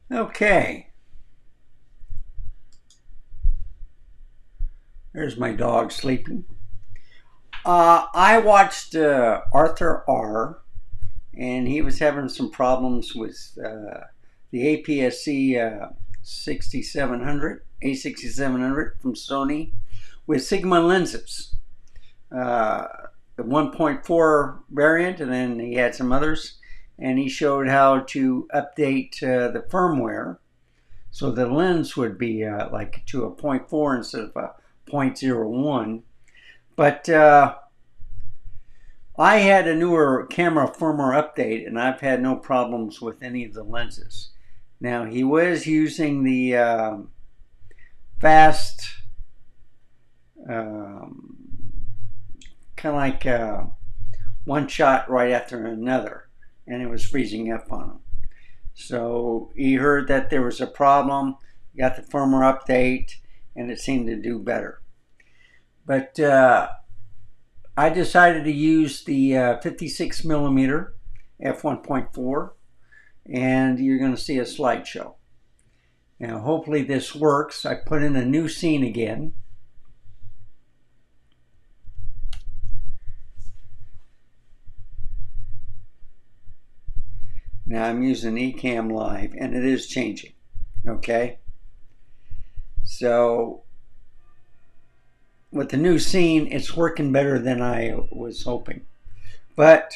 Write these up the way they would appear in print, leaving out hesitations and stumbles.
Okay, there's my dog sleeping. I watched Arthur R, and he was having some problems with the APS-C 6700, A6700 from Sony with Sigma lenses. Uh, the 1.4 variant, and then he had some others, and he showed how to update the firmware so the lens would be like to a 0.4 instead of a 0.01. But I had a newer camera firmware update, and I've had no problems with any of the lenses. Now, he was using the fast, kind of like one shot right after another, and it was freezing up on him. So he heard that there was a problem, got the firmware update, and it seemed to do better. But I decided to use the 56 millimeter f1.4, and you're going to see a slideshow. Now, hopefully this works. I put in a new scene again. Now I'm using Ecamm Live, and it is changing. Okay, so with the new scene, it's working better than I was hoping. But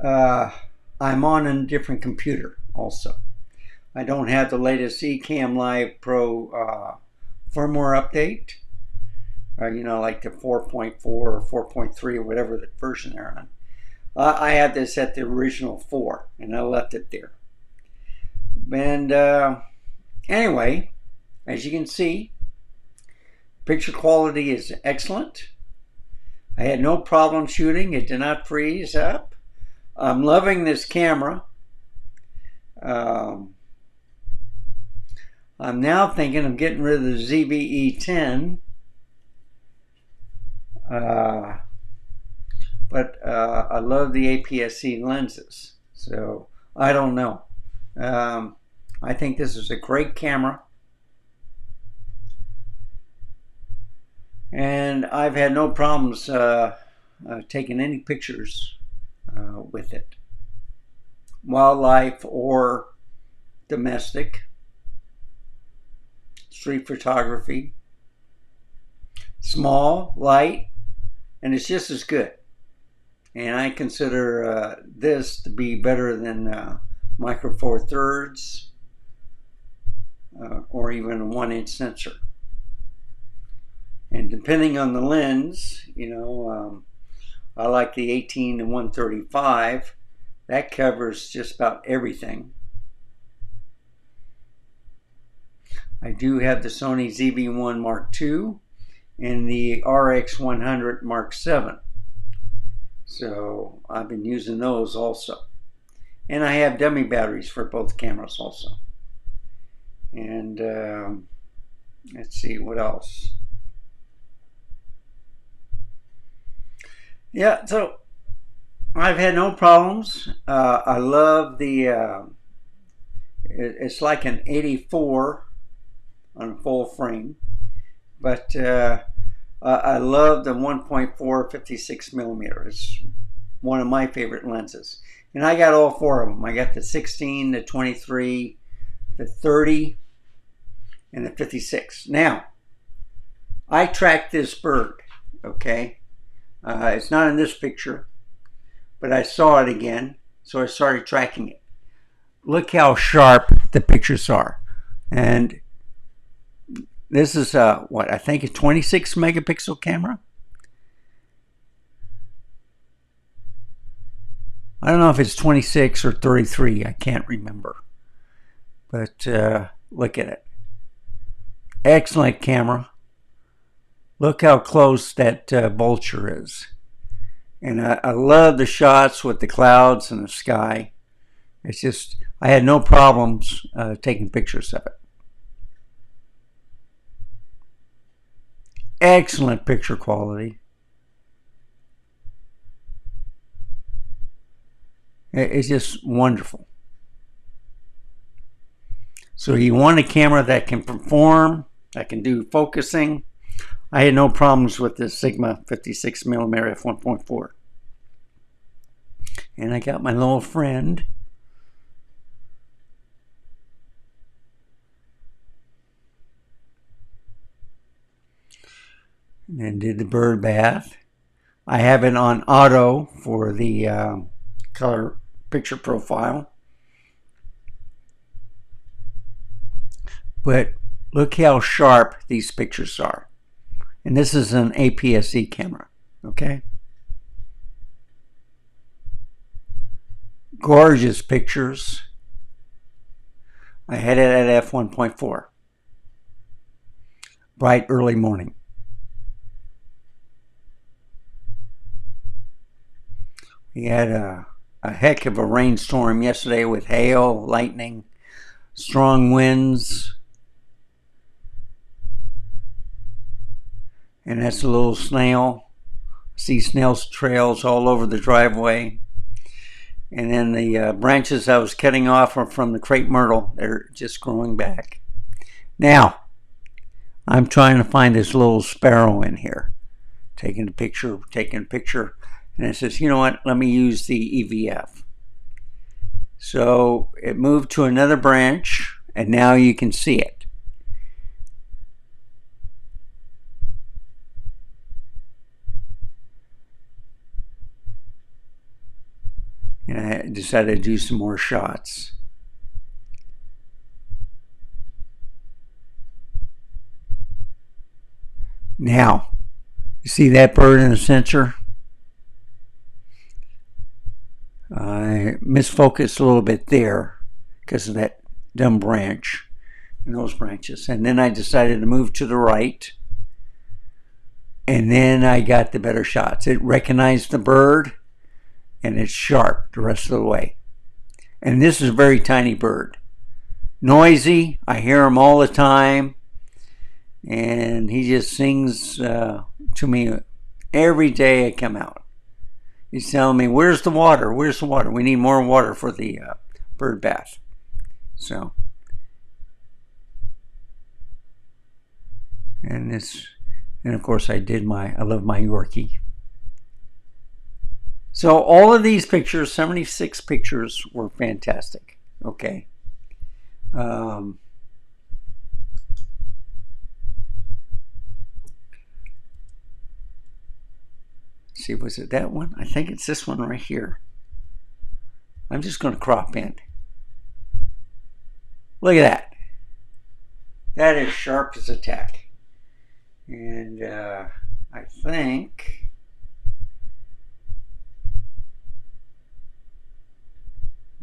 I'm on a different computer also. I don't have the latest Ecamm Live Pro firmware update. You know, like the 4.4 or 4.3 or whatever the version they're on. I had this at the original 4, and I left it there. And anyway, as you can see, picture quality is excellent. I had no problem shooting. It did not freeze up. I'm loving this camera. I'm now thinking of getting rid of the ZVE10. But I love the APS-C lenses. So I don't know. I think this is a great camera. And I've had no problems taking any pictures with it. Wildlife or domestic. Street photography. Small, light, and it's just as good. And I consider this to be better than Micro Four Thirds or even a 1-inch sensor. And depending on the lens, you know, I like the 18 to 135. That covers just about everything. I do have the Sony ZV-1 Mark II and the RX100 Mark VII. So I've been using those also. And I have dummy batteries for both cameras also. And let's see, what else? Yeah, so I've had no problems. I love the, it's like an 84 on a full frame. But I love the 1.4 56 millimeter. It's one of my favorite lenses. And I got all 4 of them. I got the 16, the 23, the 30, and the 56. Now, I tracked this bird, okay? It's not in this picture, but I saw it again, so I started tracking it. Look how sharp the pictures are. And this is what I think a 26 megapixel camera. I don't know if it's 26 or 33. I can't remember. But look at it. Excellent camera. Look how close that vulture is. And I love the shots with the clouds and the sky. It's just, I had no problems taking pictures of it. Excellent picture quality. It's just wonderful. So you want a camera that can perform, that can do focusing. I had no problems with this Sigma 56mm f1.4. And I got my little friend. And then did the bird bath. I have it on auto for the color picture profile. But look how sharp these pictures are. And this is an APS-C camera, okay? Gorgeous pictures. I had it at f1.4. Bright early morning. We had a heck of a rainstorm yesterday with hail, lightning, strong winds. And that's a little snail. See snail's trails all over the driveway. And then the branches I was cutting off are from the crepe myrtle. They're just growing back. Now, I'm trying to find this little sparrow in here. Taking a picture. And it says, you know what? Let me use the EVF. So it moved to another branch, and now you can see it. And I decided to do some more shots. Now, you see that bird in the sensor? I misfocused a little bit there because of that dumb branch and those branches. And then I decided to move to the right. And then I got the better shots. It recognized the bird. And it's sharp the rest of the way. And this is a very tiny bird. Noisy. I hear him all the time. And he just sings to me every day I come out. He's telling me, where's the water? Where's the water? We need more water for the bird bath. So. And of course I love my Yorkie. So all of these pictures, 76 pictures, were fantastic. Okay. See, was it that one? I think it's this one right here. I'm just going to crop in. Look at that. That is sharp as a tack. And I think...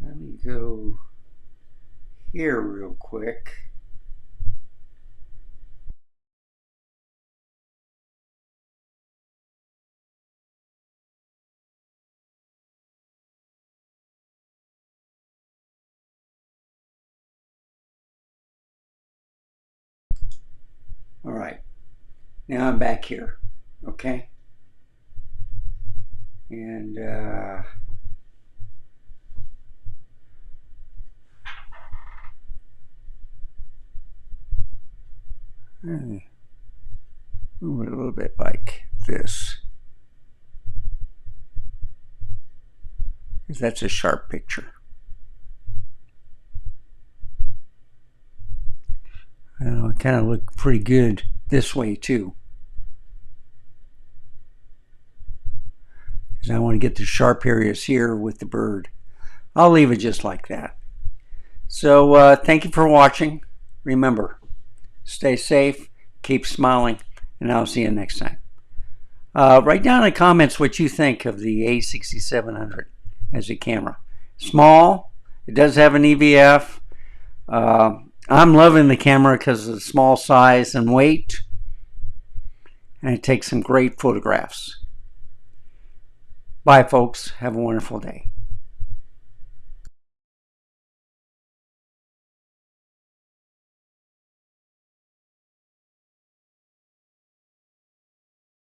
Let me go here real quick. All right. Now I'm back here. Okay. And move it a little bit like this, because that's a sharp picture. I don't know, it kind of looked pretty good this way too, because I want to get the sharp areas here with the bird. I'll leave it just like that. So thank you for watching. Remember, stay safe, keep smiling, and I'll see you next time. Write down in the comments what you think of the A6700 as a camera. Small, it does have an EVF. I'm loving the camera because of the small size and weight, and it takes some great photographs. Bye folks, have a wonderful day.